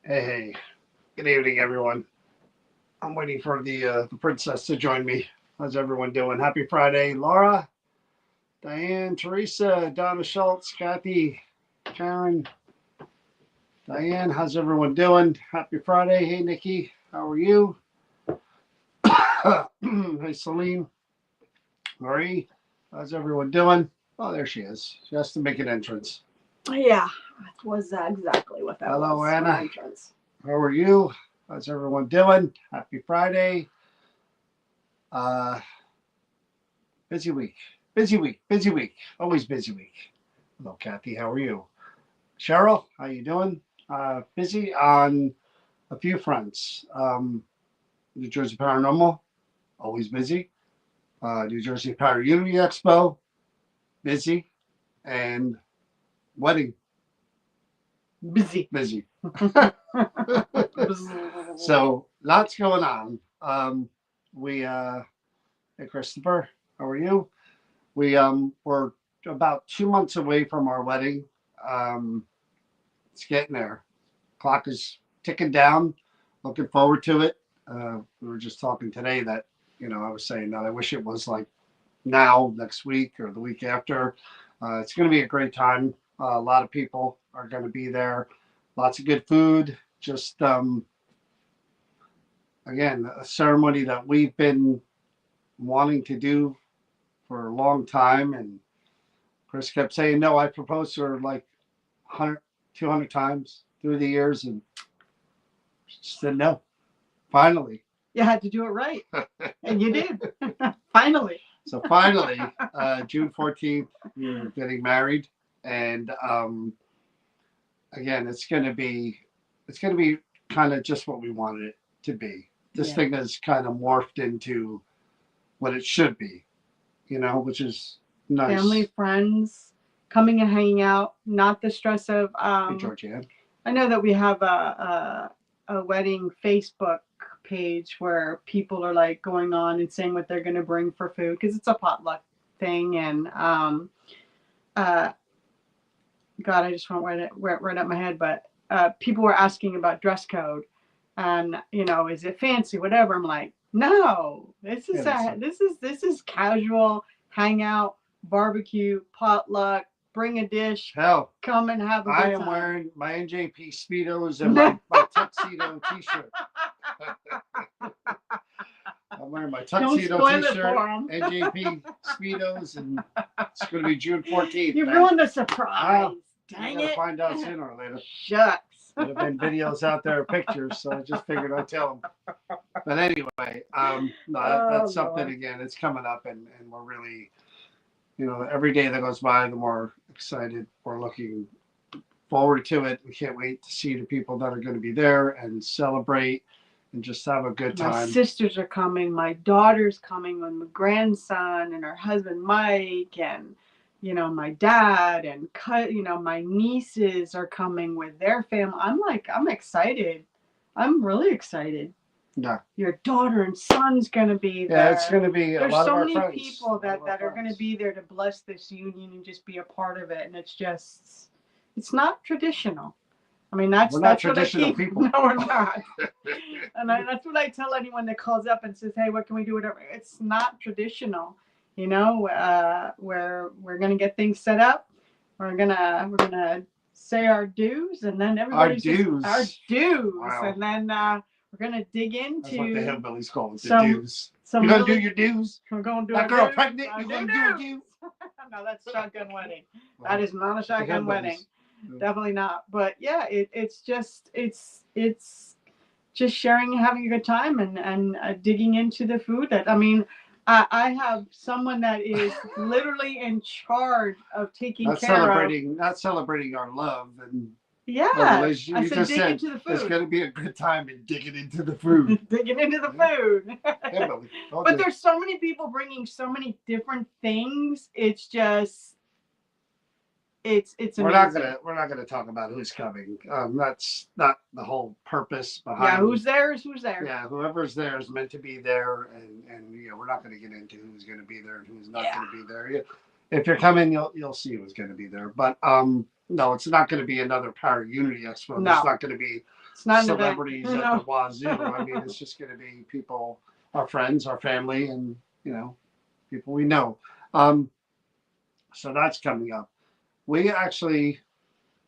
Hey, good evening, everyone. I'm waiting for the princess to join me. How's everyone doing? Happy Friday, Laura, Diane, Teresa, Donna Schultz, Kathy, Karen, Diane. How's everyone doing? Happy Friday. Hey, Nikki, how are you? Hey, Celine, Marie, how's everyone doing? Oh, there she is. She has to make an entrance. Yeah, that was exactly what that was. Hello, Anna. How are you? How's everyone doing? Happy Friday. Busy week. Busy week. Busy week. Always busy week. Hello, Kathy. How are you? Cheryl, how you doing? Busy on a few fronts. New Jersey Paranormal, always busy. New Jersey Power Unity Expo, busy. And wedding, Busy. So lots going on. Hey Christopher, how are you? We're about 2 months away from our wedding. It's getting there. Clock is ticking down. Looking forward to it. We were just talking today that, I was saying that I wish it was like now, next week or the week after. It's going to be a great time. A lot of people are going to be there. Lots of good food. Just, again, a ceremony that we've been wanting to do for a long time. And Chris kept saying, no, I proposed to her like 100, 200 times through the years. And she said no. Finally. You had to do it right. And you did. Finally. So finally, June 14th, we're getting married. And again, it's going to be kind of just what we wanted it to be. This thing has kind of morphed into what it should be, which is nice. Family, friends, coming and hanging out, not the stress of. Hey, Georgianne. I know that we have a wedding Facebook page where people are like going on and saying what they're going to bring for food because it's a potluck thing. And God, I just went right up my head. But people were asking about dress code, and is it fancy? Whatever. I'm like, no, this is casual hangout, barbecue, potluck. Bring a dish. Hell, come and have a good time. I am wearing my NJP Speedos and my tuxedo T-shirt. I'm wearing my Don't tuxedo spoil it t-shirt, for 'em. NJP Speedos, and it's going to be June 14th. You man. ruined the surprise. I Dang gotta it. find out sooner or later. Shucks. There have been videos out there, pictures, so I just figured I'd tell them. But anyway, no, that's something Lord. again. It's coming up, and we're really, every day that goes by, the more excited we're looking forward to it. We can't wait to see the people that are going to be there and celebrate and just have a good My time. sisters are coming. My daughter's coming with my grandson and her husband Mike, and my dad and my nieces are coming with their family. I'm excited. I'm really excited. Yeah. Your daughter and son's gonna be there. Yeah, it's going to be a There's lot so of our many friends. people that are going to be there to bless this union and just be a part of it, and it's not traditional. I mean, We're not that's traditional what I keep. people. No, we're not. And that's what I tell anyone that calls up and says, "Hey, what can we do?" Whatever. It's not traditional. We're gonna get things set up. We're gonna say our dues, and then everybody's our dues, Wow. and then we're gonna dig into. That's what the hillbillies call it, the some- dues. Some You're going to really- do your dues? We're gonna do That our girl dues. pregnant? Our You're going to do her dues. dues? No, that's shotgun wedding. Well, That is not a shotgun hillbillies. wedding. Yeah. Definitely not. But yeah, it's just sharing, having a good time, and digging into the food. I have someone that is literally in charge of taking Not care celebrating our love and Yeah, our relationship. I You said just dig said into the it's food. going to be a good time in digging into the food. Digging into the food. Hillbilly. Told But you. there's so many people bringing so many different things. It's just, it's We're amazing. not gonna talk about who's coming. That's not the whole purpose behind. Yeah, who's there is who's there. Yeah, whoever's there is meant to be there, and we're not gonna get into who's gonna be there and who's not gonna be there. If you're coming, you'll see who's gonna be there. But no, it's not gonna be another Para Unity Expo. No. There's not gonna be not celebrities an at event. the wazoo. I mean, it's just gonna be people, our friends, our family, and people we know. So that's coming up. We actually,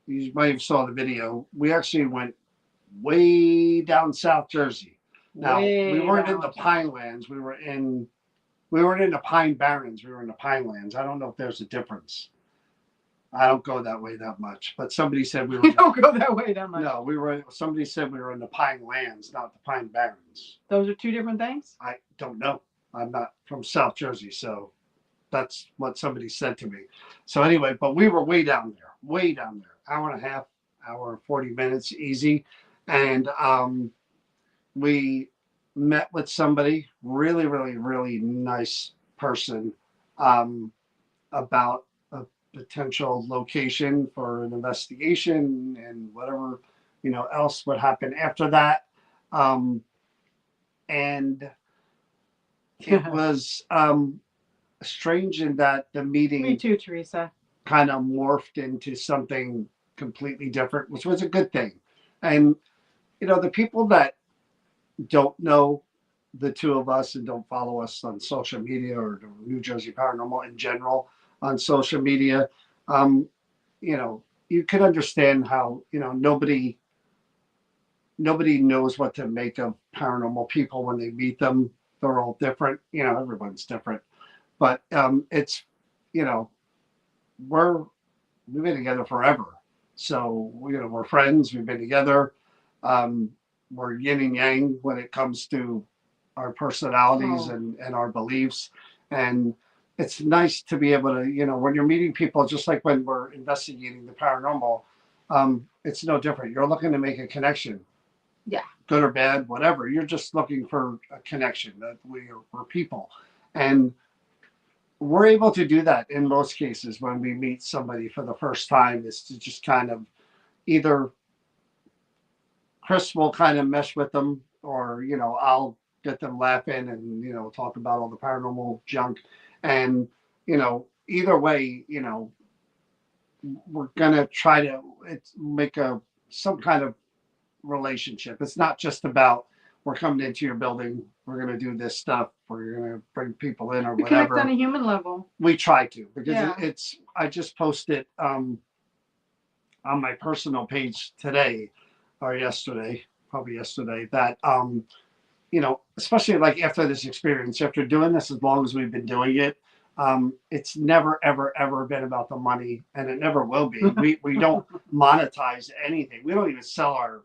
you might have saw the video. We actually went way down South Jersey. Now we weren't in the Pinelands. We weren't in the Pine Barrens. We were in the Pinelands. I don't know if there's a difference. I don't go that way that much. But somebody said we were. You don't go that way that much. No, we were. Somebody said we were in the Pinelands, not the Pine Barrens. Those are two different things? I don't know. I'm not from South Jersey, so that's what somebody said to me. So anyway, but we were way down there, hour and a half, hour and 40 minutes, easy. And we met with somebody, really, really, really nice person, about a potential location for an investigation and whatever, else would happen after that. And it was strange in that the meeting Me too, Teresa. kind of morphed into something completely different, which was a good thing. And the people that don't know the two of us and don't follow us on social media or the New Jersey Paranormal in general on social media, you can understand how nobody knows what to make of paranormal people when they meet them. They're all different. Everyone's different. But it's, we've been together forever. So, we're friends. We've been together. We're yin and yang when it comes to our personalities and our beliefs. And it's nice to be able to, when you're meeting people, just like when we're investigating the paranormal, it's no different. You're looking to make a connection. Yeah. Good or bad, whatever. You're just looking for a connection. That we're people. And we're able to do that in most cases when we meet somebody for the first time. Is to just kind of either Chris will kind of mesh with them, or I'll get them laughing and talk about all the paranormal junk, and either way, we're gonna try to make some kind of relationship. It's not just about we're coming into your building, we're going to do this stuff, we're going to bring people in or We whatever. connect on a human level. We try to, because I just posted on my personal page today or yesterday, probably yesterday, that you know, especially like after this experience, after doing this as long as we've been doing it, it's never, ever, ever been about the money, and it never will be. We don't monetize anything. We don't even sell our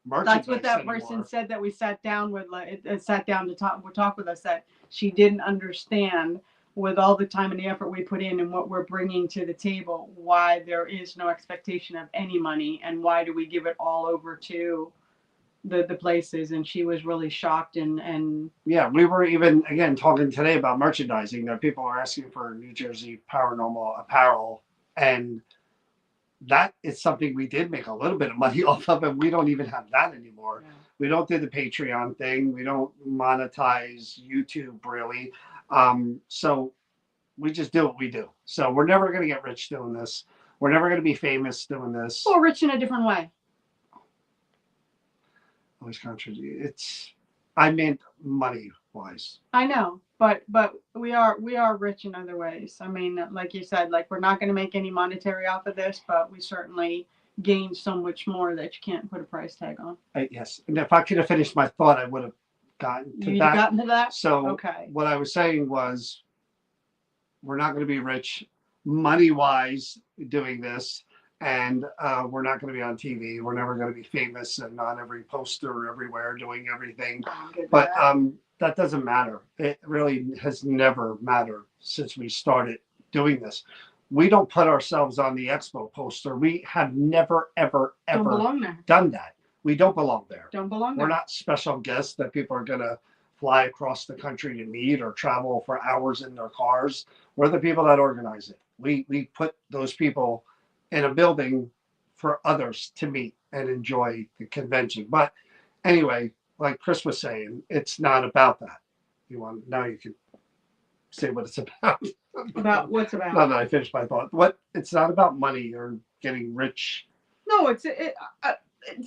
merchandise That's what that anymore. person said that we sat down with, like, sat down to talk with us, that she didn't understand, with all the time and the effort we put in and what we're bringing to the table, why there is no expectation of any money, and why do we give it all over to the places. And she was really shocked. And Yeah, we were even again talking today about merchandising. That people are asking for New Jersey paranormal apparel, and that is something we did make a little bit of money off of, and we don't even have that anymore. yeah. We don't do the Patreon thing. We don't monetize YouTube really. So we just do what we do. So we're never going to get rich doing this. We're never going to be famous doing this. Or rich in a different way. Always contradict. It's, I meant money wise. I know, but we are rich in other ways. I mean, like you said, like, we're not going to make any monetary off of this, but we certainly gain so much more that you can't put a price tag on. Yes, and if I could have finished my thought, I would have gotten to You'd that. have gotten to that? So Okay. what I was saying was, we're not going to be rich money wise doing this, and we're not going to be on TV. We're never going to be famous and on every poster everywhere doing everything. But that doesn't matter. It really has never mattered since we started doing this. We don't put ourselves on the expo poster. We have never, ever, Don't ever belong there. done that. We don't belong there. Don't belong there. We're not special guests that people are going to fly across the country to meet or travel for hours in their cars. We're the people that organize it. We put those people in a building for others to meet and enjoy the convention. But anyway, like Chris was saying, it's not about that. You want, now you can say what it's about. About what's about? Now that I finished my thought, what, it's not about money or getting rich. No, to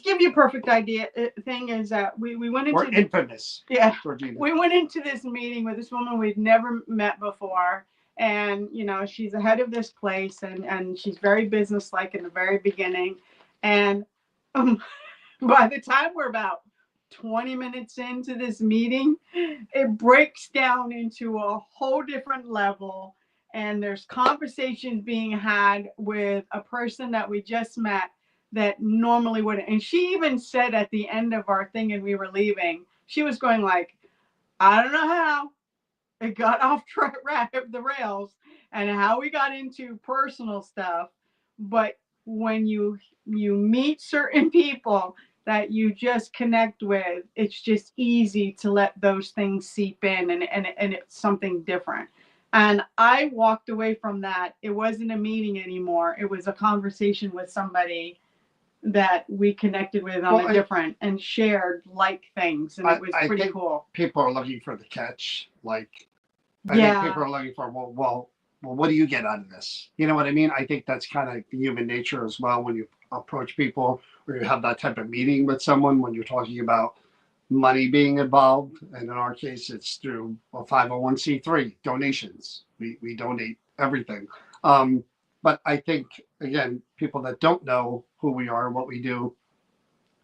give you a perfect idea, thing is that we went into We're infamous. Yeah, Georgina. we went into this meeting with this woman we'd never met before, and you know, she's the head of this place, and she's very businesslike in the very beginning, and by the time we're about 20 minutes into this meeting, it breaks down into a whole different level, and there's conversations being had with a person that we just met that normally wouldn't. And she even said at the end of our thing, and we were leaving, she was going like, I don't know how it got off the rails and how we got into personal stuff, but when you meet certain people that you just connect with, it's just easy to let those things seep in, and it's something different. And I walked away from that. It wasn't a meeting anymore. It was a conversation with somebody that we connected with on a different and shared like things. And it was pretty cool. People are looking for the catch. Like, I think people are looking for, well, what do you get out of this? You know what I mean? I think that's kind of human nature as well when you approach people or you have that type of meeting with someone, when you're talking about money being involved. And in our case, it's through a 501c3 donations. We donate everything. But I think, again, people that don't know who we are and what we do,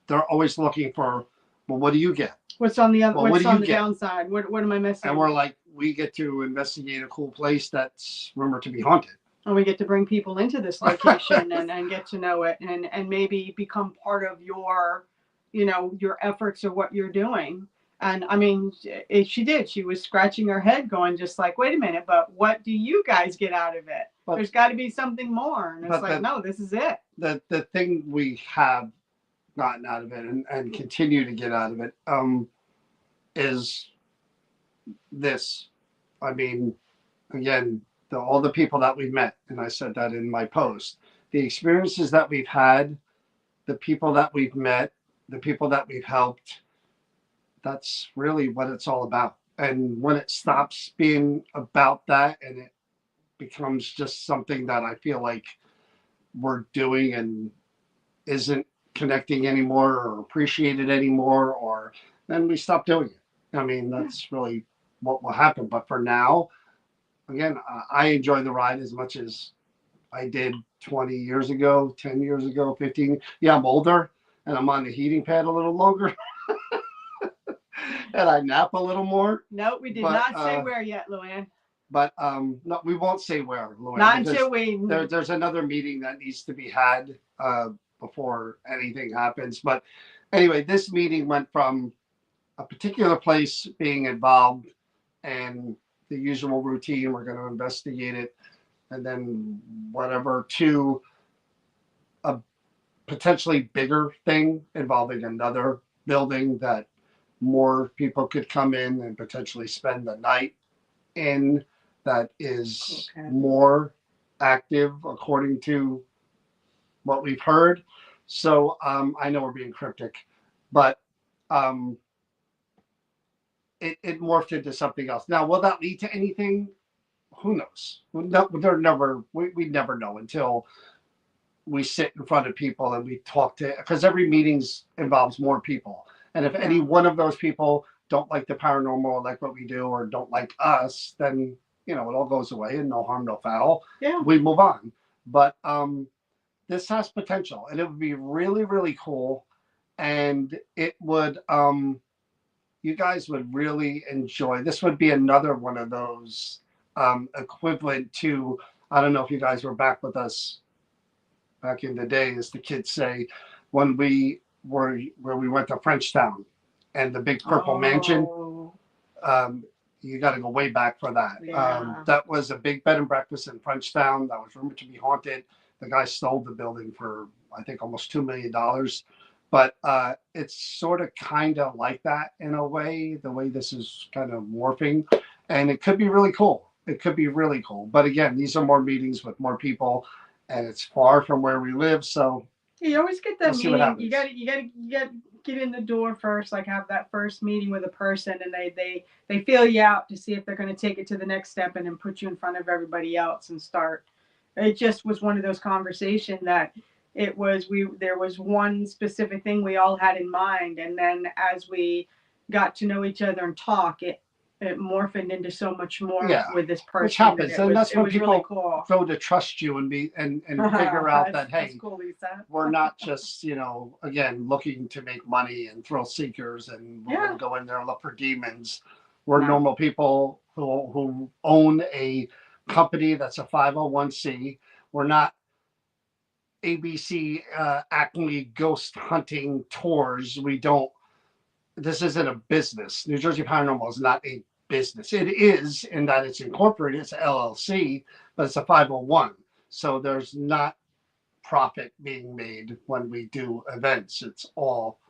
they're always looking for, well, what do you get? What's on the other? Well, what's on the downside? What am I missing? And we're like, we get to investigate a cool place that's rumored to be haunted. And we get to bring people into this location and get to know it and maybe become part of your, you know, your efforts or what you're doing. And I mean, she did. She was scratching her head going just like, wait a minute, but what do you guys get out of it? But there's got to be something more. And it's like, no, this is it. The thing we have gotten out of it and continue to get out of it is this. I mean, again, all the people that we've met, and I said that in my post, the experiences that we've had, the people that we've met, the people that we've helped, that's really what it's all about. And when it stops being about that and it becomes just something that I feel like we're doing and isn't connecting anymore or appreciated anymore, or then we stop doing it. I mean, that's really what will happen. But for now, again, I enjoy the ride as much as I did 20 years ago, 10 years ago, 15. Yeah, I'm older and I'm on the heating pad a little longer. and I nap a little more. No, we did But, not say where yet, Luann. But no, we won't say where, Luann. Not because until we. there's another meeting that needs to be had before anything happens. But anyway, this meeting went from a particular place being involved and the usual routine. We're going to investigate it, and then whatever, to a potentially bigger thing involving another building that more people could come in and potentially spend the night in, that is Okay. more active according to what we've heard. So I know we're being cryptic, but it morphed into something else. Now, will that lead to anything? Who knows? We never know until we sit in front of people and we talk to, because every meetings involves more people. And if any one of those people don't like the paranormal or like what we do or don't like us, then, it all goes away and no harm, no foul. Yeah. We move on. But this has potential and it would be really, really cool. And it would, you guys would really enjoy. This would be another one of those equivalent to, I don't know if you guys were back with us back in the day, as the kids say, when we were where we went to Frenchtown and the big purple mansion. You got to go way back for that. Yeah. That was a big bed and breakfast in Frenchtown that was rumored to be haunted. The guy stole the building for, I think, almost $2 million. But it's sort of kind of like that in a way, the way this is kind of morphing. And it could be really cool. It could be really cool. But again, these are more meetings with more people, and it's far from where we live. So you always get that we'll meeting. You got to get in the door first, like have that first meeting with a person, and they feel you out to see if they're going to take it to the next step and then put you in front of everybody else and start. It just was one of those conversations that there was one specific thing we all had in mind, and then as we got to know each other and talk, it morphed into so much more with this person. Which happens, and that's when people really cool. go to trust you and figure out that, hey, that's cool, Lisa. We're not just, again, looking to make money and thrill seekers and we're going to go in there and look for demons. We're normal people who own a company that's a 501c. We're not ABC Acme ghost hunting tours. This isn't a business. New Jersey Paranormal is not a business. It is in that it's incorporated, it's an LLC, but it's a 501. So there's not profit being made when we do events. It's all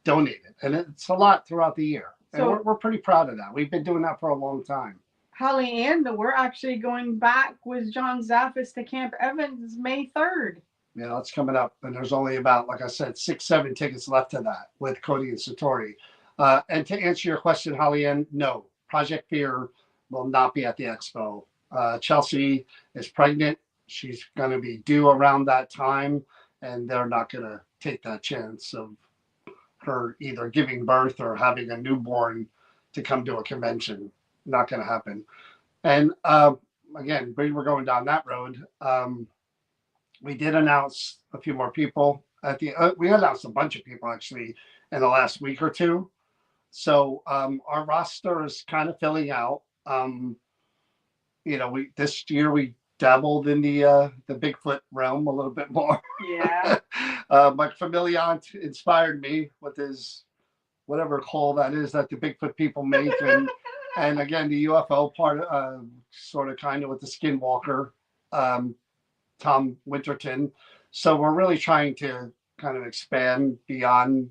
donated. And it's a lot throughout the year. And we're pretty proud of that. We've been doing that for a long time. Holly Ann, we're actually going back with John Zafis to Camp Evans May 3rd. Yeah, that's coming up. And there's only about, like I said, 6-7 tickets left to that with Cody and Satori. And to answer your question, Holly Ann, no, Project Fear will not be at the expo. Chelsea is pregnant. She's going to be due around that time, and they're not going to take that chance of her either giving birth or having a newborn to come to a convention. Not going to happen. And again, we're going down that road. We did announce a few more people at the. We announced a bunch of people actually in the last week or two. So our roster is kind of filling out. This year we dabbled in the Bigfoot realm a little bit more. Yeah. Mike Familiant inspired me with his whatever call that is that the Bigfoot people make, and again the UFO part, sort of kind of with the Skinwalker, Tom Winterton. So we're really trying to kind of expand beyond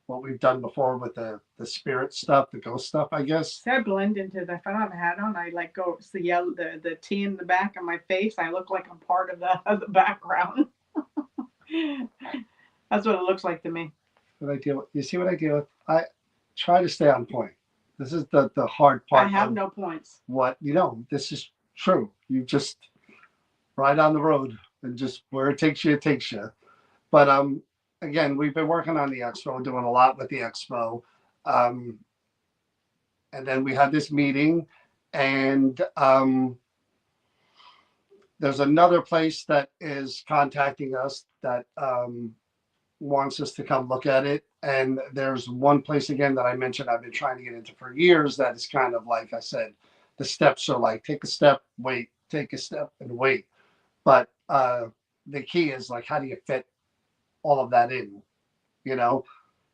what we've done before with the spirit stuff, the ghost stuff, I guess. I blend into the. If I don't have a hat on, I like go. It's the yellow, the T in the back of my face. I look like I'm part of the background. That's what it looks like to me. What I deal with. You see what I deal with? I try to stay on point. This is the hard part. I have no points. What this is true. You just ride on the road and just where it takes you, it takes you. But again, we've been working on the expo, doing a lot with the expo. And then we had this meeting, and there's another place that is contacting us that wants us to come look at it. And there's one place again that I mentioned I've been trying to get into for years that is kind of like I said, the steps are like take a step, wait, take a step, and wait. But the key is like how do you fit all of that in, you know?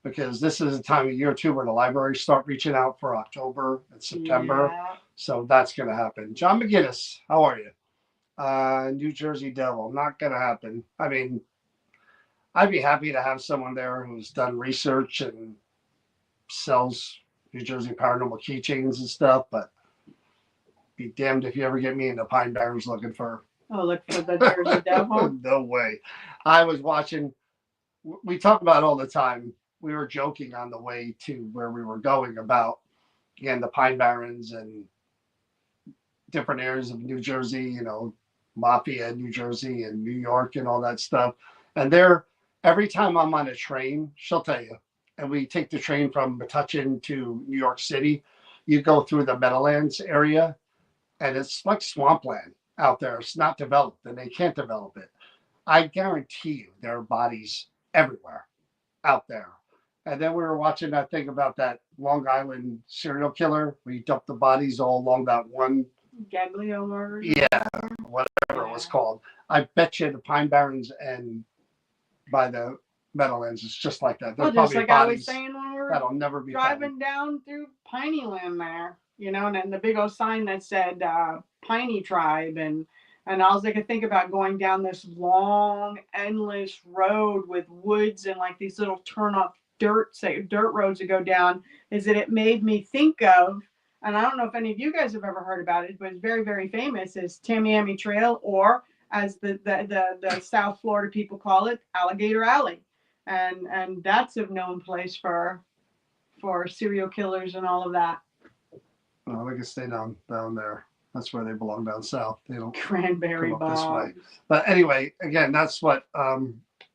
Because this is a time of year too where the libraries start reaching out for October and September. Yeah. So that's going to happen. John McGinnis, how are you? New Jersey Devil, not going to happen. I mean, I'd be happy to have someone there who's done research and sells New Jersey paranormal keychains and stuff, but be damned if you ever get me into Pine Barrens looking for. Oh, look for the Jersey Devil. No way. I was watching, we talk about it all the time. We were joking on the way to where we were going about, again, the Pine Barrens and different areas of New Jersey, you know, Mafia, New Jersey, and New York, and all that stuff. And they're every time I'm on a train, she'll tell you, and we take the train from Metuchen to New York City, you go through the Meadowlands area, and it's like swampland out there. It's not developed, and they can't develop it. I guarantee you there are bodies everywhere out there. And then we were watching that thing about that Long Island serial killer. We dumped the bodies all along that one. Gaglio murder. Yeah, whatever it was called. I bet you the Pine Barrens and by the Meadowlands is just like that. Well, just like I was saying when we were that'll never be driving down through Piney Land there, you know, and then the big old sign that said Piney Tribe, and all I could think about going down this long, endless road with woods and like these little turn off dirt roads that go down is that it made me think of, and I don't know if any of you guys have ever heard about it, but it's very, very famous, is Tamiami Trail, or as the South Florida people call it, Alligator Alley. And that's a known place for serial killers and all of that. Well, they can stay down there. That's where they belong, down south. They don't Cranberry come up this way. bogs. But anyway, again, that's what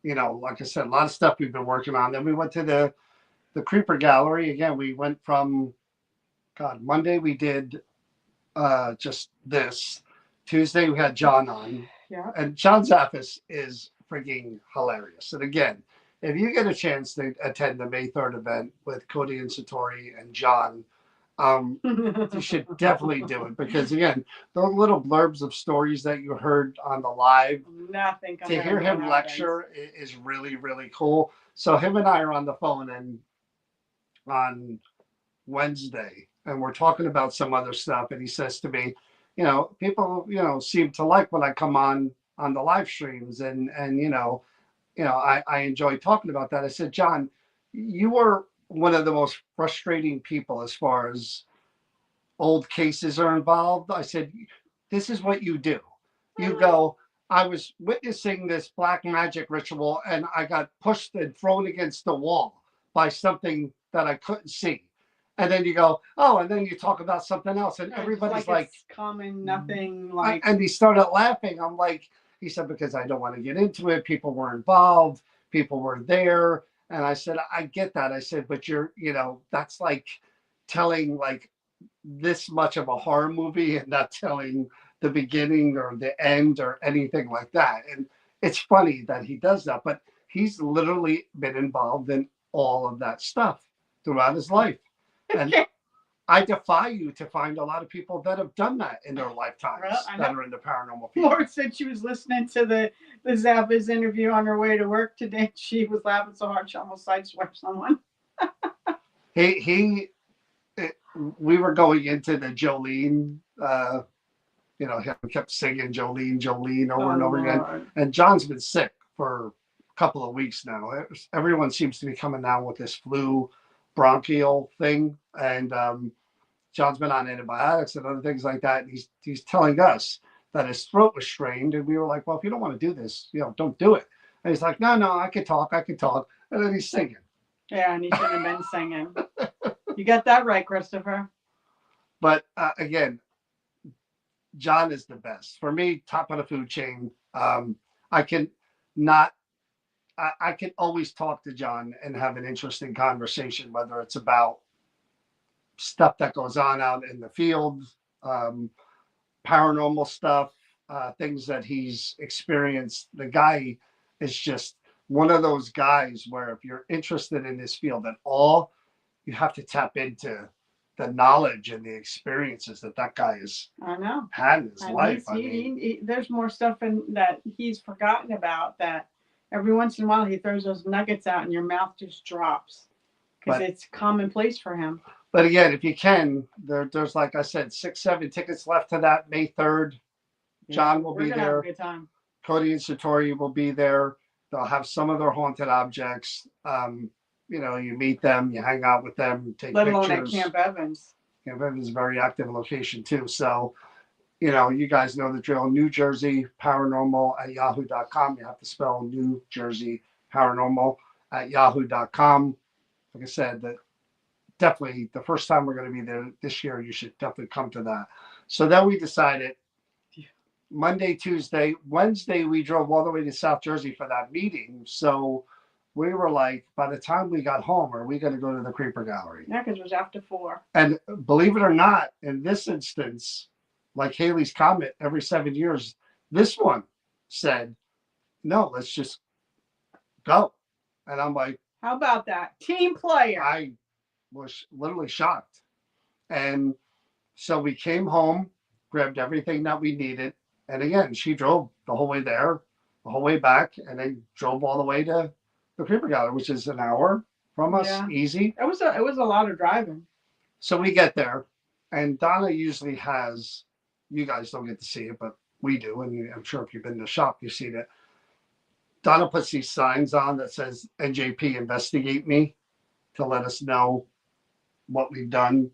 you know, like I said, a lot of stuff we've been working on. Then we went to the Creeper Gallery. Again, we went from Monday we did just this. Tuesday we had John on. Yeah. And John Zafis is freaking hilarious. And again, if you get a chance to attend the May 3rd event with Cody and Satori and John, you should definitely do it, because again, those little blurbs of stories that you heard on the live, nothing to hear him lecture is really, really cool. So him and I are on the phone and on Wednesday, and we're talking about some other stuff, and he says to me, you know, people, you know, seem to like when I come on the live streams, and I enjoy talking about that. I said, John, you were one of the most frustrating people as far as old cases are involved. I said, this is what you do. You go, I was witnessing this black magic ritual and I got pushed and thrown against the wall by something that I couldn't see. And then you go, oh, and then you talk about something else, and everybody's like it's common, nothing like. And he started laughing. I'm like, he said, because I don't want to get into it. People were involved. People were there. And I said, I get that. I said, but that's like telling like this much of a horror movie and not telling the beginning or the end or anything like that. And it's funny that he does that, but he's literally been involved in all of that stuff throughout his life. And I defy you to find a lot of people that have done that in their lifetimes that are in the paranormal field. Laura said she was listening to the Zafis interview on her way to work today. She was laughing so hard she almost sideswiped someone. We were going into the Jolene, he kept singing Jolene over and over again. And John's been sick for a couple of weeks now. Everyone seems to be coming down with this flu bronchial thing, and John's been on antibiotics and other things like that, and he's telling us that his throat was strained, and we were like, well, if you don't want to do this, don't do it. And he's like, no, I can talk, and then he's singing. Yeah, and he shouldn't have been singing. You got that right, Christopher. But again, John is the best for me, top of the food chain. I can always talk to John and have an interesting conversation, whether it's about stuff that goes on out in the field, paranormal stuff, things that he's experienced. The guy is just one of those guys where if you're interested in this field at all, you have to tap into the knowledge and the experiences that that guy has I know. had in his And life. I mean, there's more stuff in that he's forgotten about that every once in a while he throws those nuggets out and your mouth just drops because but it's commonplace for him. but again, if you can, there's like I said, 6, 7 tickets left to that May 3rd. John will We're be gonna have a there. good time. Cody and Satori will be there. They'll have some of their haunted objects. You know, you meet them, you hang out with them, take Let alone at pictures. Camp Evans. Camp Evans is a very active location too. So, you know, you guys know the drill. New Jersey Paranormal at yahoo.com. You have to spell New Jersey Paranormal at yahoo.com. Like I said, that definitely the first time we're going to be there this year, you should definitely come to that. So then we decided Monday, Tuesday, Wednesday, we drove all the way to South Jersey for that meeting. So we were like, by the time we got home, are we going to go to the Creeper Gallery? Yeah, because it was after 4. And believe it or not, in this instance, like Haley's Comet every 7 years, this one said, no, let's just go. And I'm like, how about that? Team player. I was literally shocked. And so we came home, grabbed everything that we needed. And again, she drove the whole way there, the whole way back, and then drove all the way to the Creeper Gallery, which is an hour from us, easy. It was a lot of driving. So we get there, and Donna usually has, you guys don't get to see it, but we do, and I'm sure if you've been to the shop, you've seen it. Donna puts these signs on that says NJP investigate me to let us know what we've done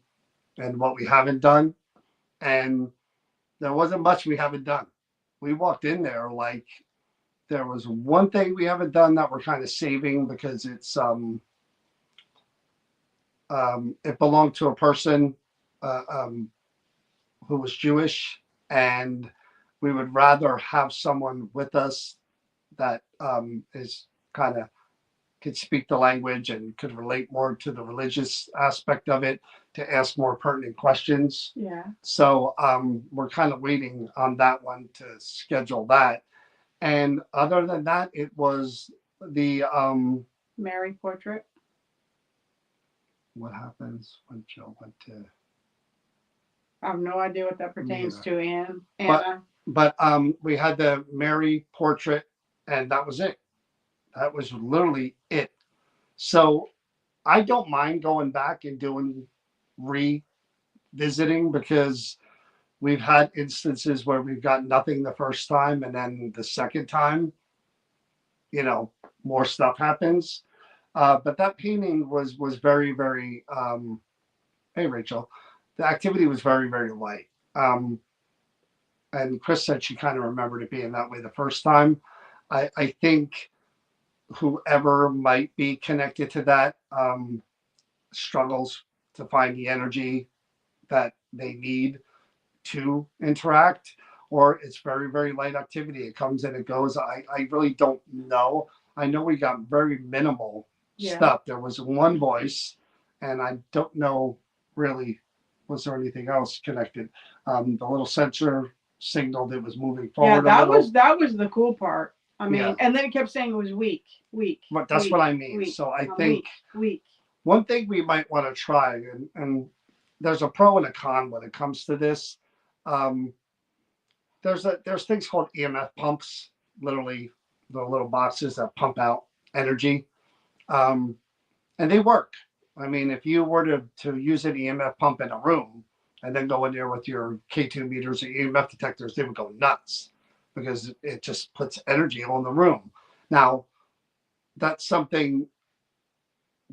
and what we haven't done. And there wasn't much we haven't done. We walked in there like there was one thing we haven't done that we're kind of saving because it's it belonged to a person who was Jewish, and we would rather have someone with us that is kind of could speak the language and could relate more to the religious aspect of it to ask more pertinent questions. Yeah. So we're kind of waiting on that one to schedule that. And other than that, it was the Mary portrait. What happens when Joe went to? I have no idea what that pertains to, Anna. But we had the Mary portrait, and that was it. That was literally it. So I don't mind going back and doing revisiting because we've had instances where we've got nothing the first time, and then the second time, you know, more stuff happens. But that painting was very, very. Hey, Rachel, the activity was very, very light. And Chris said she kind of remembered it being that way the first time. I think whoever might be connected to that struggles to find the energy that they need to interact, or it's very, very light activity. It comes and it goes. I really don't know. I know we got very minimal stuff. There was one voice, and I don't know really, was there anything else connected? The little sensor signaled it was moving forward. Yeah, that was the cool part. I mean, and then it kept saying it was weak. But that's weak, what I mean. Weak, so I think weak. One thing we might want to try, and there's a pro and a con when it comes to this. There's things called EMF pumps, literally the little boxes that pump out energy, and they work. I mean, if you were to use an EMF pump in a room and then go in there with your K2 meters or EMF detectors, they would go nuts because it just puts energy on the room. Now, that's something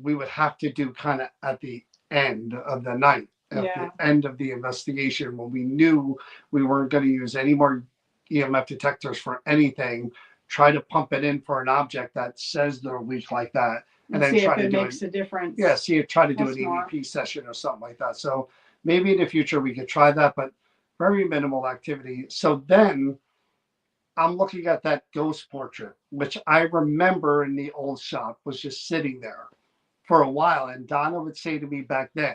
we would have to do kind of at the end of the night, at the end of the investigation, when we knew we weren't going to use any more EMF detectors for anything, try to pump it in for an object that says they're weak like that. And then see try if it to makes a difference. Yeah, try to do That's an smart. EVP session or something like that. So maybe in the future we could try that, but very minimal activity. So then I'm looking at that ghost portrait, which I remember in the old shop was just sitting there for a while. And Donna would say to me back then,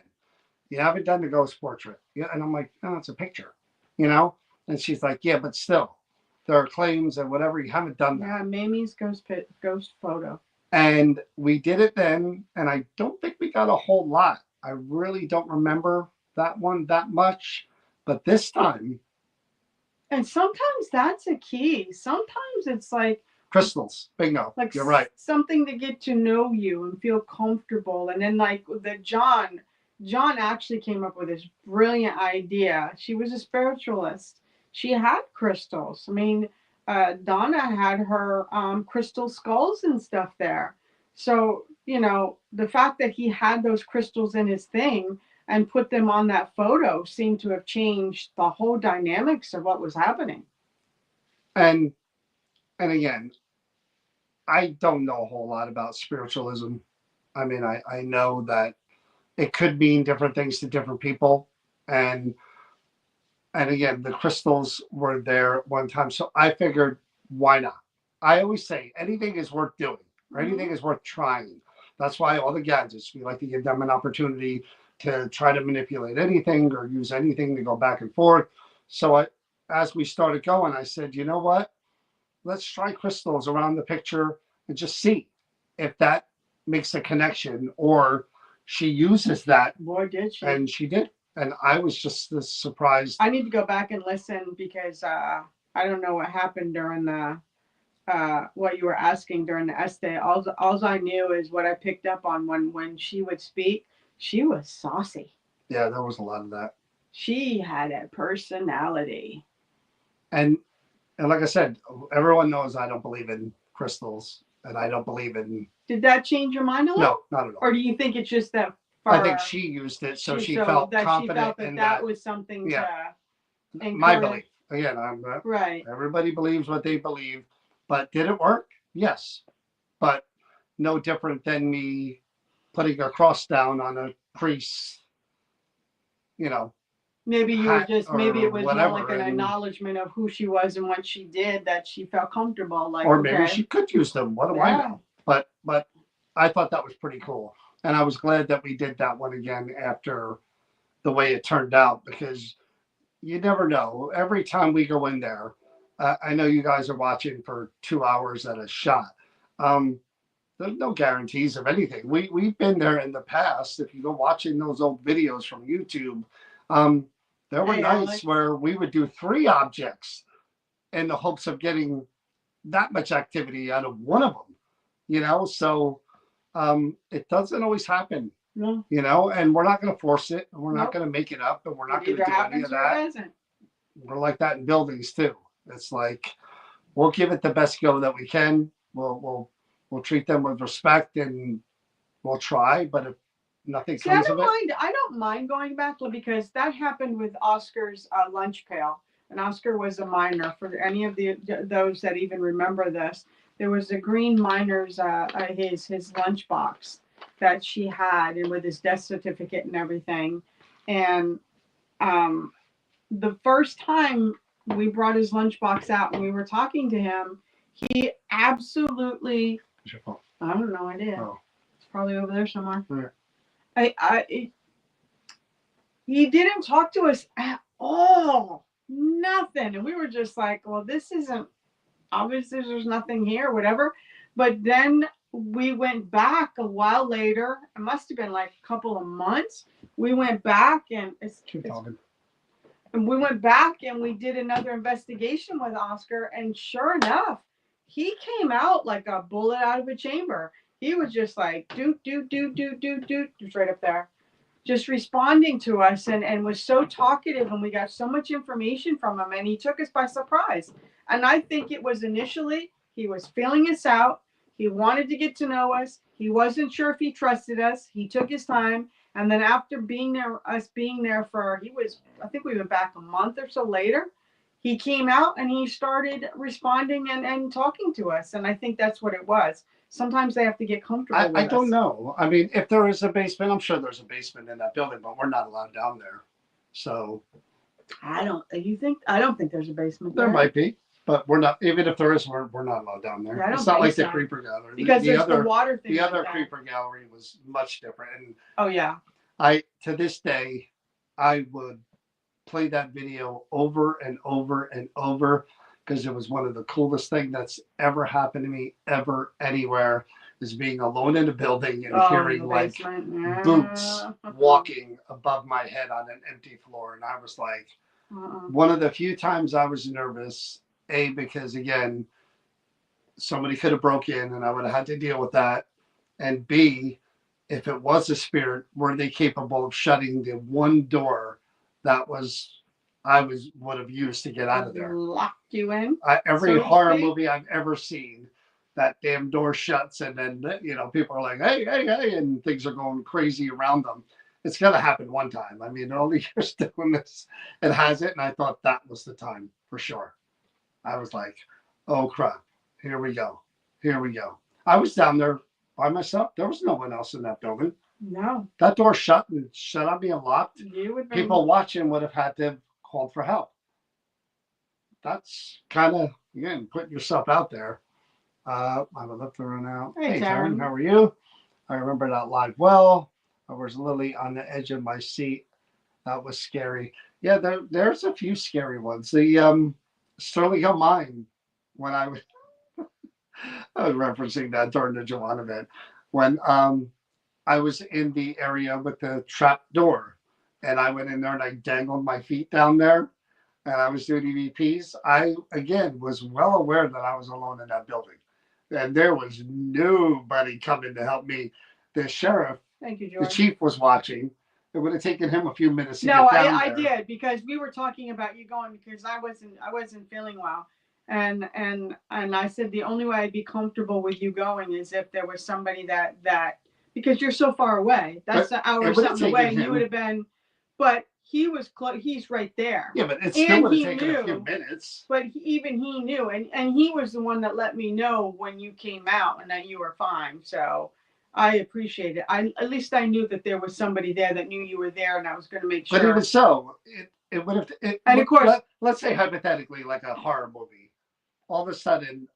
you haven't done the ghost portrait. Yeah. And I'm like, oh, it's a picture, you know? And she's like, yeah, but still. their claims and whatever. You haven't done that. Yeah, Mamie's ghost photo. And we did it then, and I don't think we got a whole lot. I really don't remember that one that much. But this time, and sometimes that's a key. Sometimes it's like crystals, bingo. like You're right. something to get to know you and feel comfortable. And then like the John actually came up with this brilliant idea. She was a spiritualist. She had crystals. I mean, Donna had her crystal skulls and stuff there. So, you know, the fact that he had those crystals in his thing and put them on that photo seemed to have changed the whole dynamics of what was happening. And again, I don't know a whole lot about spiritualism. I mean, I know that it could mean different things to different people. And again, the crystals were there at one time. So I figured, why not? I always say anything is worth doing, or anything is worth trying. That's why all the gadgets, we like to give them an opportunity to try to manipulate anything or use anything to go back and forth. So as we started going, I said, you know what? Let's try crystals around the picture and just see if that makes a connection, or she uses that. Boy, did she. And she did. And I was just surprised. I need to go back and listen because I don't know what happened during the what you were asking during the essay. All I knew is what I picked up on when she would speak. She was saucy. Yeah, there was a lot of that. She had a personality. And like I said, everyone knows I don't believe in crystals, and I don't believe in. Did that change your mind a little? No, not at all. Or do you think it's just that? I think she used it so she felt confident that in that was something to encourage. My belief. Again, right. Everybody believes what they believe, but did it work? Yes, but no different than me putting a cross down on a priest. You know. Maybe you were just. Maybe it was whatever, more like an acknowledgement of who she was and what she did that she felt comfortable. Like, or maybe she could use them. What do I know? But I thought that was pretty cool. And I was glad that we did that one again after the way it turned out, because you never know. Every time we go in there, I know you guys are watching for 2 hours at a shot. There's no guarantees of anything. We've been there in the past. If you go watching those old videos from YouTube, there were nights where we would do 3 objects in the hopes of getting that much activity out of one of them. You know, so it doesn't always happen. No. You know, and we're not going to force it, and we're not going to make it up, and we're not going to do any of that. We're like that in buildings too. It's like we'll give it the best go that we can. We'll treat them with respect, and we'll try. But if nothing comes of it, I don't mind going back, because that happened with Oscar's lunch pail, and Oscar was a miner. For any of those that even remember this, there was a green miner's his lunchbox that she had, and with his death certificate and everything. And the first time we brought his lunchbox out and we were talking to him, he absolutely. What's your phone? I don't know idea. Oh. It's probably over there somewhere. Yeah. He didn't talk to us at all. Nothing. And we were just like, well, this isn't, obviously there's nothing here, whatever. But then we went back a while later. It must have been like a couple of months. We went back and and we went back and we did another investigation with Oscar. And sure enough, he came out like a bullet out of a chamber. He was just like, doot, just right up there, just responding to us, and was so talkative, and we got so much information from him, and he took us by surprise. And I think it was initially, he was feeling us out. He wanted to get to know us. He wasn't sure if he trusted us. He took his time. And then after us being there for, I think we went back a month or so later, he came out and he started responding and talking to us. And I think that's what it was. Sometimes they have to get comfortable with I don't know. I mean, if there is a basement, I'm sure there's a basement in that building, but we're not allowed down there. So I don't think there's a basement there. There might be, but we're not, even if there is, we're not allowed down there. Yeah, it's not like the Creeper Gallery. Because there's the water thing. The other Creeper Gallery was much different. And oh yeah. To this day, I would play that video over and over and over, because it was one of the coolest things that's ever happened to me ever anywhere, is being alone in a building and hearing like boots walking above my head on an empty floor. And I was like, one of the few times I was nervous, A, because again, somebody could have broke in and I would have had to deal with that. And B, if it was a spirit, were they capable of shutting the one door that would have used to get out of there? Locked you in. Every horror movie I've ever seen, that damn door shuts, and then people are like, "Hey, hey, hey," and things are going crazy around them. It's gonna happen one time. I mean, all the years doing this, it has it, and I thought that was the time for sure. I was like, "Oh crap, here we go, here we go." I was down there by myself. There was no one else in that building. No. That door shut and shut on being locked. You People watching would have had to have called for help. That's kind of, again, putting yourself out there. I would love to run out. Hey, Taryn, how are you? I remember that live well. I was literally on the edge of my seat. That was scary. Yeah, there's a few scary ones. The Sterling Hill Mine, when I was referencing that during the Joanna event, when I was in the area with the trap door, and I went in there and I dangled my feet down there, and I was doing EVPs. I again was well aware that I was alone in that building, and there was nobody coming to help me. The sheriff, thank you, George, the chief was watching. It would have taken him a few minutes to No, get down I there. did, because we were talking about you going, because I wasn't feeling well. And I said the only way I'd be comfortable with you going is if there was somebody that because you're so far away. That's an hour or something away, and you would have been. But he was close. He's right there. Yeah, but it still would have taken a few minutes. But even he knew, and he was the one that let me know when you came out and that you were fine. So I appreciate it. At least I knew that there was somebody there that knew you were there, and I was going to make sure. But even so, it would have. And of course, let's say hypothetically, like a horror movie, all of a sudden,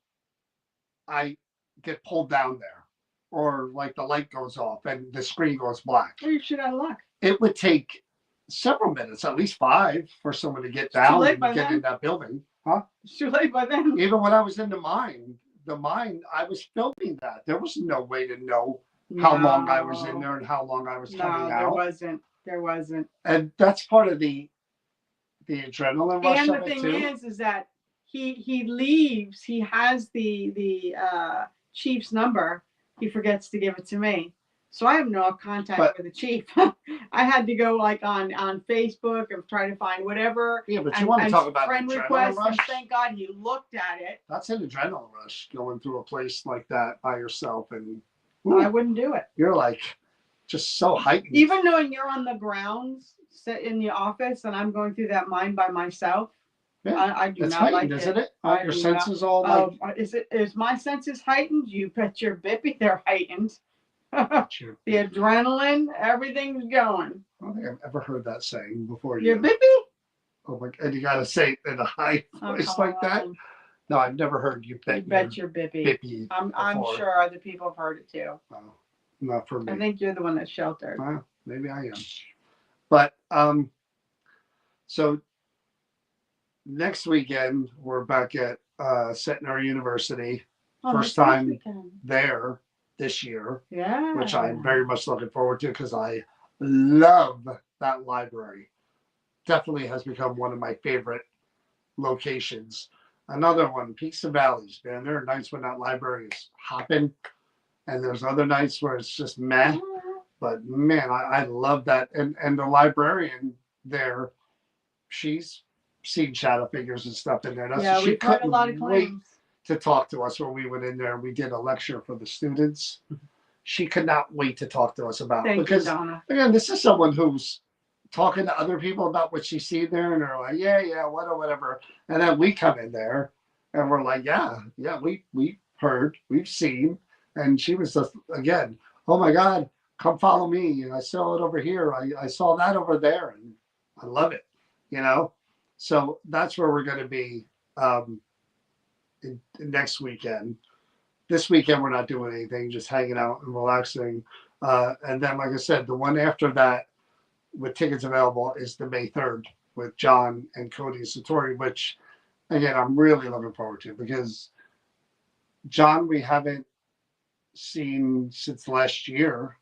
I get pulled down there, or like the light goes off and the screen goes black. Well, you should have luck. It would take several minutes, at least 5, for someone to get down and get in that building. Huh? It's too late by then. Even when I was in the mine, I was filming that. There was no way to know how long I was in there and how long I was coming out. There wasn't. And that's part of the adrenaline rush. And the thing is that he leaves. He has the chief's number. He forgets to give it to me. So I have no contact with the chief. I had to go like on Facebook and try to find whatever. Yeah, but you want to talk about friend request, and thank God he looked at it. That's an adrenaline rush, going through a place like that by yourself, and I wouldn't do it. You're like just so heightened. Even knowing you're on the grounds, sit in the office, and I'm going through that mine by myself. Yeah, I do not like it. Isn't it? Your senses all like. Is my senses heightened? You bet your bippy they're heightened. The adrenaline, everything's going. I don't think I've ever heard that saying before. Your bippy? Oh my! And you got to say it in a high voice like that. No, I've never heard you bet your bippy. I'm sure other people have heard it too. Oh, not for me. I think you're the one that's sheltered. Well, maybe I am. But so next weekend we're back at Centenary University. First time there this year. Yeah. Which I'm very much looking forward to, because I love that library. Definitely has become one of my favorite locations. Another one, Peaks and Valleys. Man, there are nights when that library is hopping, and there's other nights where it's just meh. But man, I love that. And the librarian there, she's seen shadow figures and stuff in there. Yeah, we've heard a lot of claims. To talk to us when we went in there and we did a lecture for the students. She could not wait to talk to us about it. Because Donna. Again, this is someone who's talking to other people about what she's seen there, and they're like, yeah, whatever. And then we come in there and we're like, yeah, we heard, we've seen. And she was just, again, oh my God, come follow me. And I saw it over here. I saw that over there, and I love it, So that's where we're going to be next weekend. This weekend we're not doing anything, just hanging out and relaxing. And then, like I said, the one after that with tickets available is the May 3rd with John and Cody Satori, which again, I'm really looking forward to, because John, we haven't seen since last year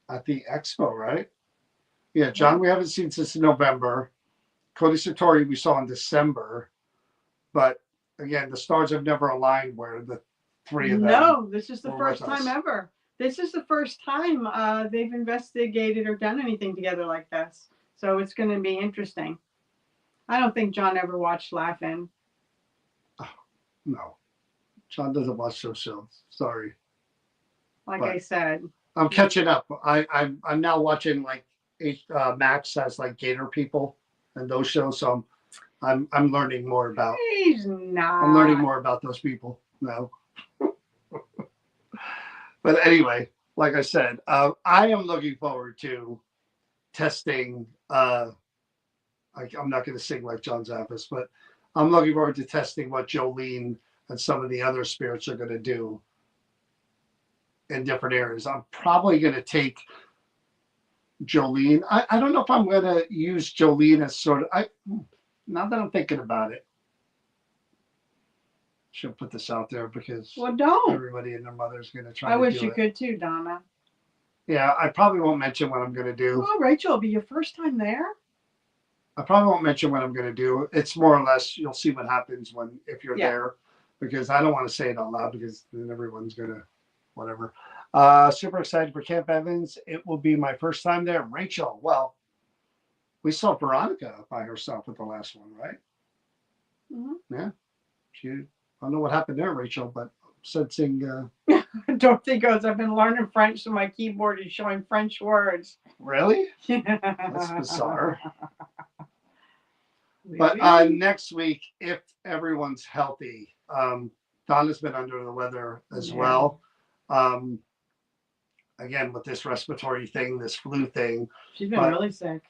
at the expo, right? Yeah, John, we haven't seen since November. Cody Satori, we saw in December, but again, the stars have never aligned where the three of them. No, this is the were first with time us. ever. This is the first time they've investigated or done anything together like this. So it's going to be interesting. I don't think John ever watched Laughing. No, John doesn't watch those shows. Sorry, Like but I said, I'm catching up. I'm now watching like Max has like Gator People and those shows, so I'm learning more about. he's I'm learning not. more about those people now. But anyway, like I said, I am looking forward to testing. I'm not going to sing like John Zafis, but I'm looking forward to testing what Jolene and some of the other spirits are going to do in different areas. I'm probably going to take Jolene. I don't know if I'm going to use Jolene as sort of. Now that I'm thinking about it, should put this out there because Well, don't. everybody and their mother's going to try I to wish do you it. could too, Donna. Yeah, I probably won't mention what I'm going to do. Well, Rachel, it'll be your first time there. I probably won't mention what I'm going to do. It's more or less you'll see what happens if you're Yeah. there, because I don't want to say it out loud because then everyone's going to whatever. Super excited for Camp Evans. It will be my first time there. Rachel, well, we saw Veronica by herself at the last one, right? Mm-hmm. Yeah. I don't know what happened there, Rachel, but sensing. Dorothy goes, I've been learning French, so my keyboard is showing French words. Really? That's bizarre. But next week, if everyone's healthy, Donna's been under the weather as well. Again, with this respiratory thing, this flu thing. She's been really sick.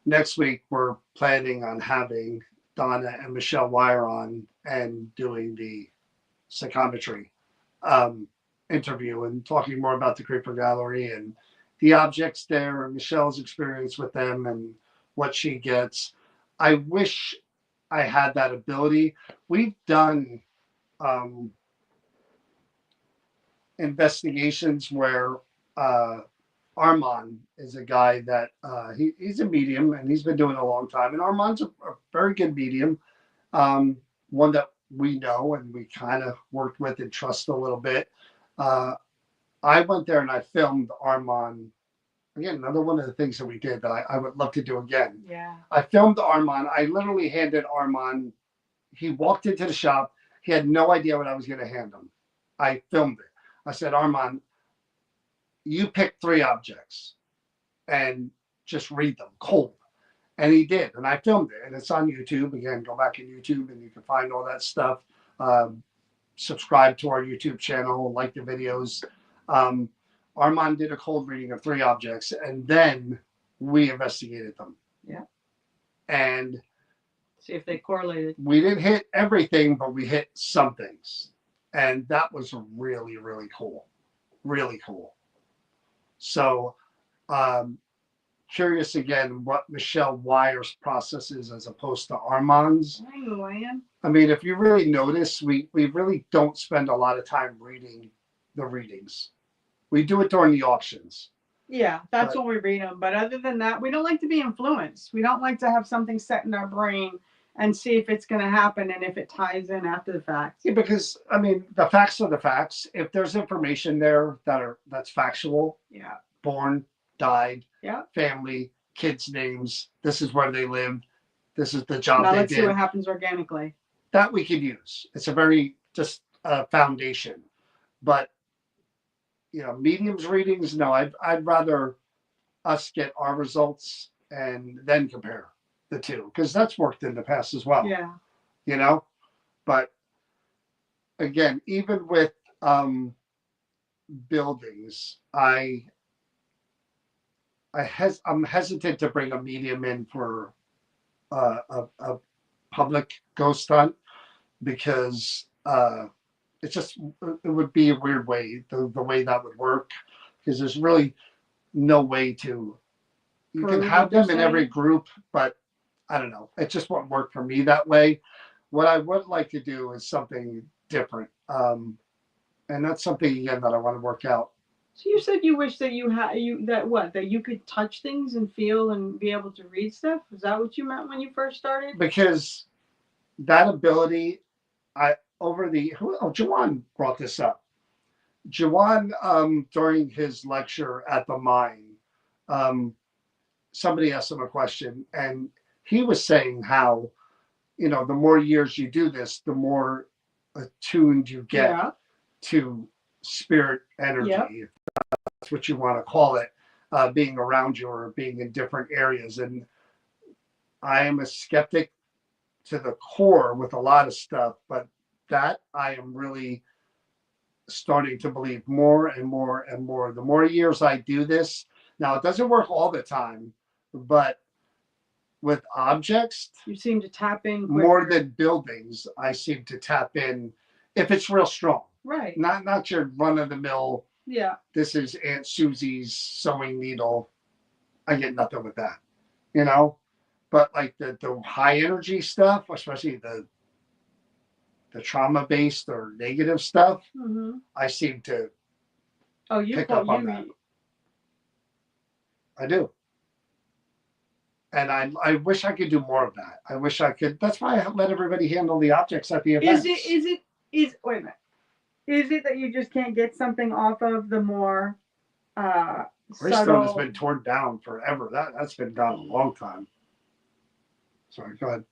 Next week, we're planning on having Donna and Michelle Wire on and doing the psychometry interview and talking more about the Creeper Gallery and the objects there and Michelle's experience with them and what she gets. I wish I had that ability. We've done investigations where Armand is a guy that he's a medium and he's been doing it a long time. And Armand's a very good medium, one that we know and we kind of worked with and trust a little bit. I went there and I filmed Armand. Again, another one of the things that we did that I would love to do again. Yeah. I filmed Armand. I literally handed Armand. He walked into the shop. He had no idea what I was going to hand him. I filmed it. I said, Armand, you pick 3 objects and just read them cold. And he did. And I filmed it. And it's on YouTube. Again, go back in YouTube and you can find all that stuff. Subscribe to our YouTube channel, like the videos. Armand did a cold reading of 3 objects, and then we investigated them. Yeah. And see if they correlated. We didn't hit everything, but we hit some things. And that was really, really cool. Really cool. So, curious again what Michelle Wire's process is as opposed to Armand's. I mean, if you really notice, we really don't spend a lot of time reading the readings. We do it during the auctions. Yeah, that's when we read them. But other than that, we don't like to be influenced. We don't like to have something set in our brain and see if it's going to happen and if it ties in after the fact. Yeah, because I mean, the facts are the facts. If there's information there that's factual, yeah, born, died, yeah, family, kids' names, this is where they lived, this is the job now they let's did. see what happens organically. That we could use. It's a very just foundation, but mediums readings. No, I'd rather us get our results and then compare the two, because that's worked in the past as well. Yeah. But again, even with buildings, I'm hesitant to bring a medium in for a public ghost hunt, because it would be a weird way, the way that would work, because there's really no way to. You can have them in every group, but I don't know. It just won't work for me that way. What I would like to do is something different. And that's something again that I want to work out. So you said you wish that you could touch things and feel and be able to read stuff. Is that what you meant when you first started? Because that ability, I over the Jawan brought this up. Jawan, during his lecture at the mine, um, somebody asked him a question, and he was saying how, the more years you do this, the more attuned you get Yeah. to spirit energy, Yep. if that's what you want to call it, being around you or being in different areas. And I am a skeptic to the core with a lot of stuff, but that I am really starting to believe more and more and more. The more years I do this, now it doesn't work all the time, but with objects, You seem to tap in more quicker. than buildings, I seem to tap in if it's real strong. Right. Not your run of the mill. Yeah. This is Aunt Susie's sewing needle. I get nothing with that, you know. But like the high energy stuff, especially the trauma based or negative stuff, Mm-hmm. I seem to Oh, you pick call up on you. that. I do. And I wish I could do more of that. I wish I could. That's why I let everybody handle the objects at the events. Wait a minute. Is it that you just can't get something off of the more Greystone subtle? has been torn down forever. That's been done a long time. Sorry, go ahead.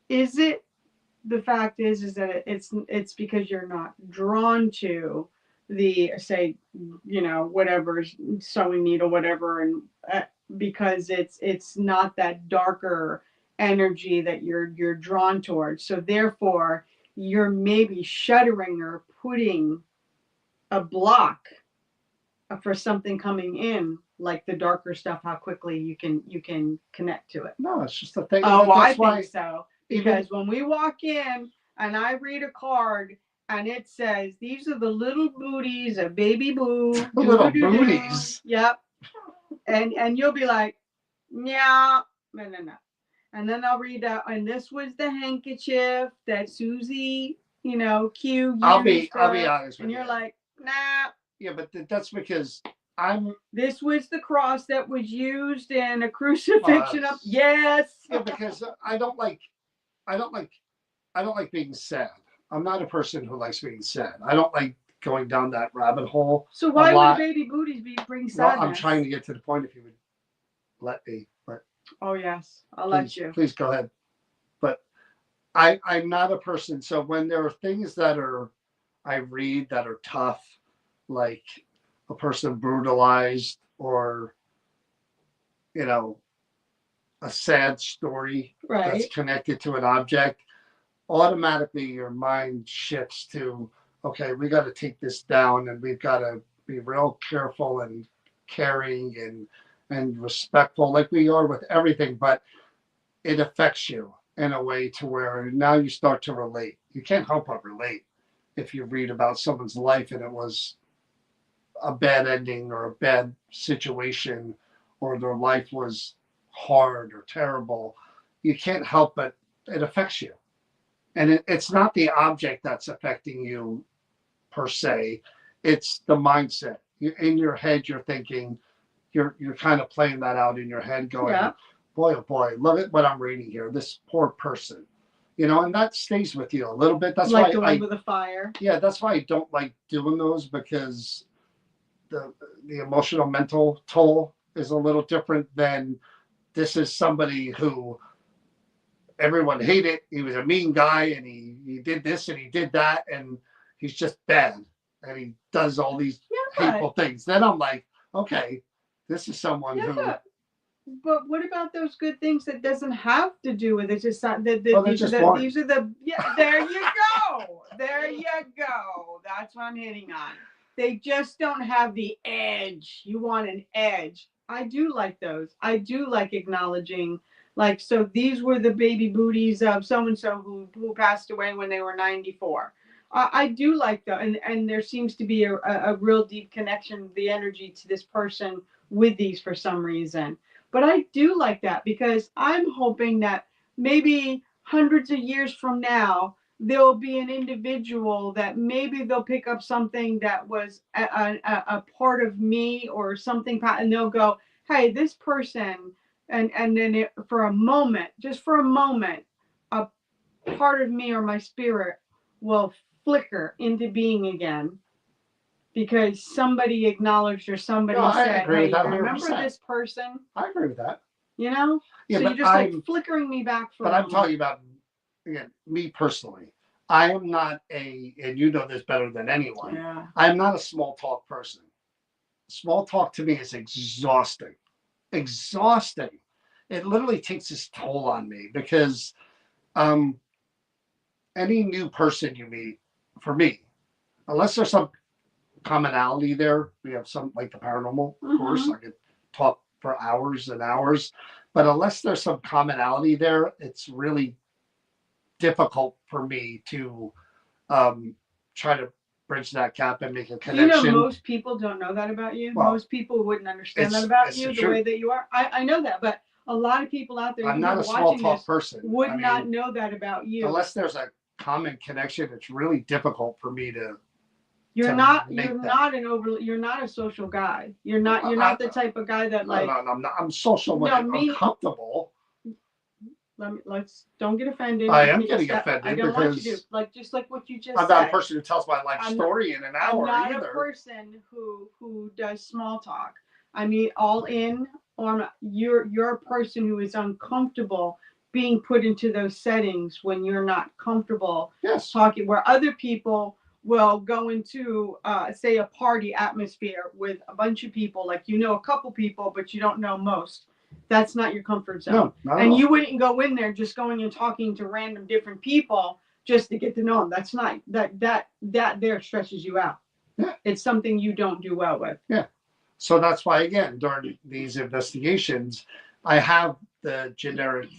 Is it the fact is that it's because you're not drawn to the say whatever sewing needle whatever and because it's not that darker energy that you're drawn towards, so therefore you're maybe shuddering or putting a block for something coming in, like the darker stuff, how quickly you can connect to it. No, it's just a thing. Oh, I That's why think so. Because when we walk in and I read a card and it says, these are the little booties of baby boo. little doo-doo-doo-doo." booties. Yep. And you'll be like, yeah, no. And then I'll read that, and this was the handkerchief that Susie, Q used. I'll be honest with and you. you're like, nah. Yeah, but that's because This was the cross that was used in a crucifixion. Yes. Yeah, because I don't like being sad. I'm not a person who likes being sad. I don't like going down that rabbit hole. So why would baby booties bring sadness? Well, I'm trying to get to the point. If you would let me, but oh yes, I'll let you. Please go ahead. But I'm not a person. So when there are things that I read that are tough, like a person brutalized or a sad story that's connected to an object, automatically your mind shifts to, okay, we got to take this down and we've got to be real careful and caring and respectful like we are with everything, but it affects you in a way to where now you start to relate. You can't help but relate if you read about someone's life and it was a bad ending or a bad situation or their life was hard or terrible. You can't help but it affects you. And it's not the object that's affecting you per se. It's the mindset. In your head, you're thinking, you're kind of playing that out in your head going, boy, oh boy, look at what I'm reading here. This poor person, and that stays with you a little bit. That's like why the one with the fire. Yeah, that's why I don't like doing those, because the emotional mental toll is a little different than this is somebody who everyone hated. He was a mean guy and he did this and he did that and he's just bad and he does all these hateful things. Then I'm like, okay, this is someone who. But what about those good things that doesn't have to do with it? Just that these are the there you go. There you go. That's what I'm hitting on. They just don't have the edge. You want an edge. I do like those. I do like acknowledging, like, so these were the baby booties of so-and-so who passed away when they were 94. I do like that. And there seems to be a real deep connection, the energy to this person with these for some reason. But I do like that because I'm hoping that maybe hundreds of years from now, there'll be an individual that maybe they'll pick up something that was a part of me or something, and they'll go, hey, this person, and then for a moment, just for a moment, a part of me or my spirit will flicker into being again because somebody acknowledged or somebody said, hey, remember this person? I agree with that. You know? Yeah, so but you're just like flickering me back for But I'm talking about, again, me personally. I am not and you know this better than anyone, I'm not a small talk person. Small talk to me is exhausting. Exhausting. It literally takes its toll on me because any new person you meet, for me, unless there's some commonality there, we have some, like the paranormal, of course, I could talk for hours and hours, but unless there's some commonality there, it's really difficult for me to try to bridge that gap and make a connection. You know, most people don't know that about you. Well, most people wouldn't understand that about you the way that you are. I know that, but a lot of people out there, I'm not a small talk person, would not know that about you. Unless there's a common connection, it's really difficult for me to. You're not a social guy. You're not the type of guy that like. No, I'm not. I'm social when I'm comfortable. Let's don't get offended. I am getting offended. I don't want you to just like what you just said. I'm not a person who tells my life story in an hour. I'm not a person who does small talk. I mean, all in, or you're a person who is uncomfortable being put into those settings when you're not comfortable talking. Where other people will go into, say, a party atmosphere with a bunch of people, like a couple people, but you don't know most. That's not your comfort zone. No, and you wouldn't go in there just going and talking to random different people just to get to know them. That's not that there stresses you out. Yeah. It's something you don't do well with. Yeah. So that's why, again, during these investigations, I have the generic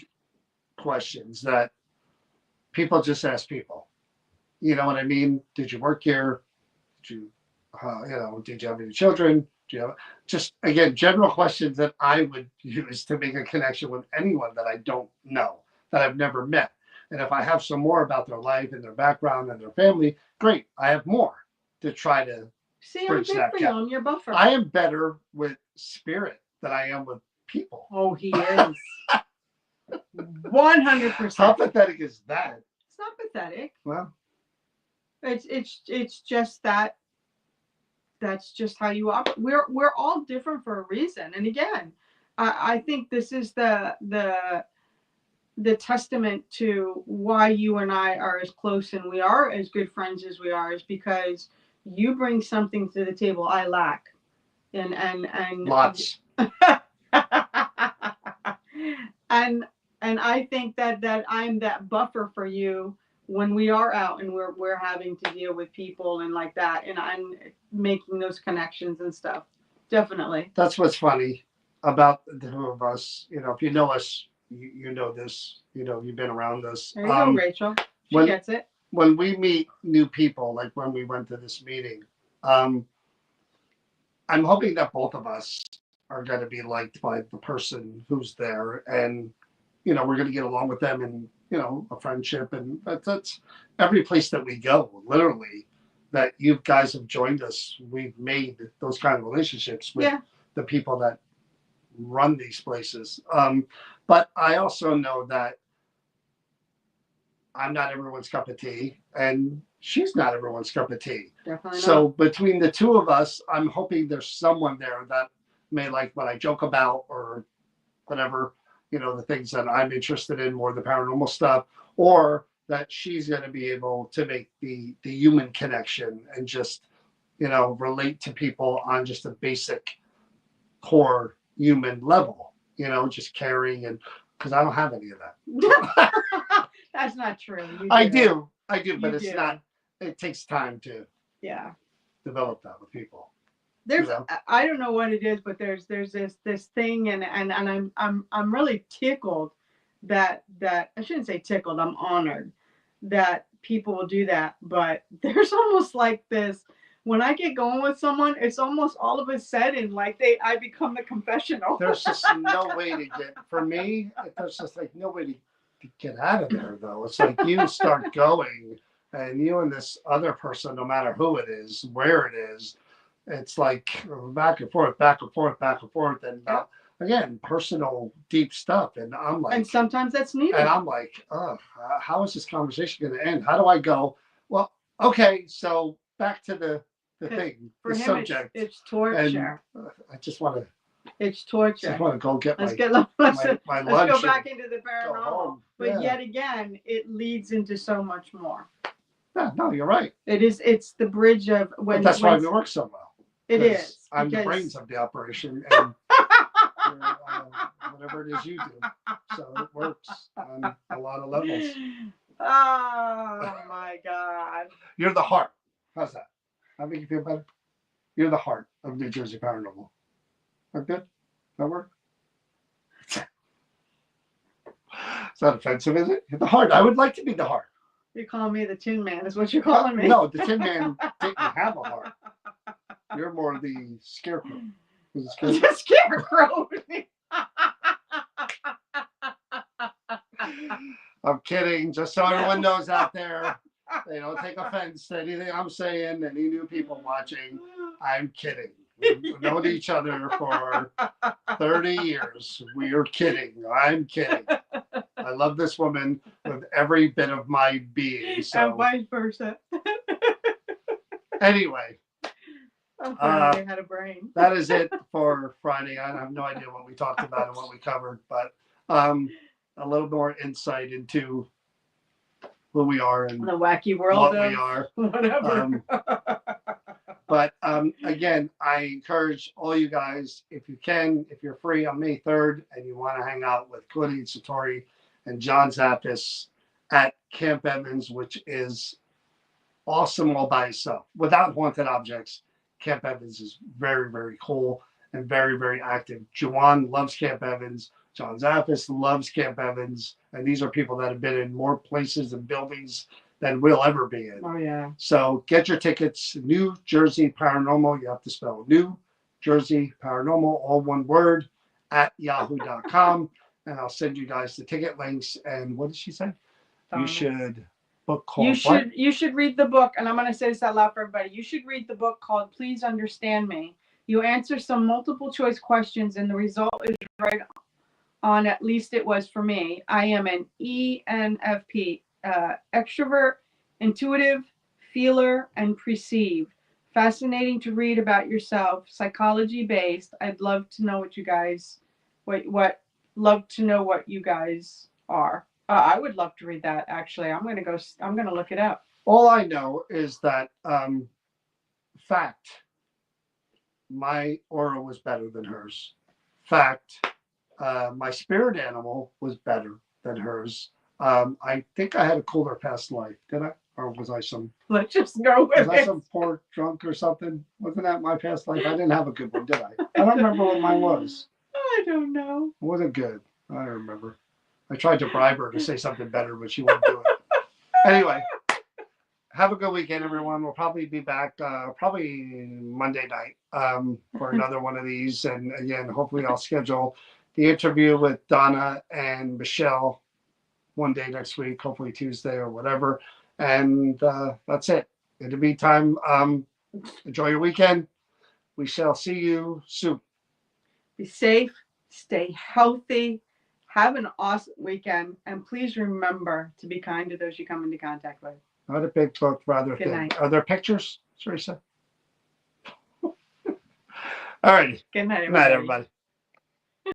questions that people just ask people. You know what I mean? Did you work here? Did you, did you have any children? Just, again, general questions that I would use to make a connection with anyone that I don't know, that I've never met. And if I have some more about their life and their background and their family, great. I have more to try to bridge that gap. I'm your buffer. I am better with spirit than I am with people. Oh, he is. 100%. How pathetic is that? It's not pathetic. Well, it's just that. That's just how you operate. We're all different for a reason. And again, I think this is the testament to why you and I are as close and we are as good friends as we are, is because you bring something to the table I lack. And lots. and I think that I'm that buffer for you when we are out and we're having to deal with people and like that, and I'm making those connections and stuff. Definitely. That's what's funny about the two of us. If you know us, you know this. You've been around us. There you go, Rachel. She gets it. When we meet new people, like when we went to this meeting, I'm hoping that both of us are going to be liked by the person who's there, and we're going to get along with them and a friendship. And that's every place that we go, literally, that you guys have joined us. We've made those kind of relationships with the people that run these places. But I also know that I'm not everyone's cup of tea, and she's not everyone's cup of tea. Definitely not. So between the two of us, I'm hoping there's someone there that may like what I joke about or whatever, the things that I'm interested in, more the paranormal stuff, or that she's going to be able to make the human connection and just, relate to people on just a basic core human level, just caring, and because I don't have any of that. That's not true. I do, but it's not, it takes time to develop that with people. I don't know what it is, but there's this thing, and I'm really tickled that I shouldn't say tickled, I'm honored that people will do that. But there's almost like this, when I get going with someone, it's almost all of a sudden like I become the confessional. There's just no way to get, for me, there's just like no way to get out of there, though. It's like you start going, and you and this other person, no matter who it is, where it is, it's like back and forth, back and forth, back and forth, and again, personal, deep stuff. And I'm like, and sometimes that's needed. and I'm like, oh, how is this conversation going to end? How do I go? Well, okay, so back to the thing, For the him, subject. it's torture. And I just want to. It's torture. Just want to go get Let's my lunch. go back into the go paranormal. home. But Yeah. yet again, it leads into so much more. Yeah, no, you're right. It's the bridge of when. But that's why we work so well. It is. I'm the brains of the operation, and whatever it is you do, so it works on a lot of levels. Oh my God! You're the heart. How's that? That make you feel better? You're the heart of New Jersey Paranormal. That good? That work? It's not offensive, is it? You're the heart. I would like to be the heart. You're calling me the Tin Man, is what you're calling me. No, the Tin Man didn't have a heart. You're more the scarecrow. Was it scarecrow? The scarecrow. I'm kidding. Just so everyone knows out there, they don't take offense to anything I'm saying. Any new people watching, I'm kidding. We've known each other for 30 years. We are kidding. I'm kidding. I love this woman with every bit of my being. So, and vice versa. Anyway. I had a brain. That is it for Friday. I have no idea what we talked about and what we covered, but a little more insight into who we are and the wacky world what of we are. Whatever. But again, I encourage all you guys, if you can, if you're free on May 3rd and you want to hang out with Cody Satori and John Zafis at Camp Evans, which is awesome all by itself. Without haunted objects, Camp Evans is very, very cool and very, very active. Juwan loves Camp Evans. John Zafis loves Camp Evans. And these are people that have been in more places and buildings than we'll ever be in. Oh, yeah. So get your tickets. New Jersey Paranormal. You have to spell New Jersey Paranormal, all one word, at yahoo.com. And I'll send you guys the ticket links. And what did she say? You should book called you should read the book, and I'm going to say this out loud for everybody. You should read the book called Please Understand Me. You answer some multiple choice questions, and the result is right on. At least it was for me. I am an ENFP, extrovert, intuitive, feeler, and perceive. Fascinating to read about yourself, psychology based. I'd love to know what you guys love to know what you guys are. I would love to read that, actually. I'm going to look it up. All I know is that, fact, my aura was better than hers. Fact, my spirit animal was better than hers. I think I had a cooler past life. Did I? Or was I some... Let's just go with it. Was I some poor drunk or something? Wasn't that my past life? I didn't have a good one, did I? I don't remember what mine was. I don't know. It wasn't good. I don't remember. I tried to bribe her to say something better, but she wouldn't do it. Anyway, have a good weekend, everyone. We'll probably be back probably Monday night for another one of these. And again, hopefully I'll schedule the interview with Donna and Michelle one day next week, hopefully Tuesday or whatever. And that's it. In the meantime, enjoy your weekend. We shall see you soon. Be safe, stay healthy. Have an awesome weekend, and please remember to be kind to those you come into contact with. Not a big book, rather Good thin. night. Are there pictures, Teresa? All right. Good night, everybody. Good night, everybody.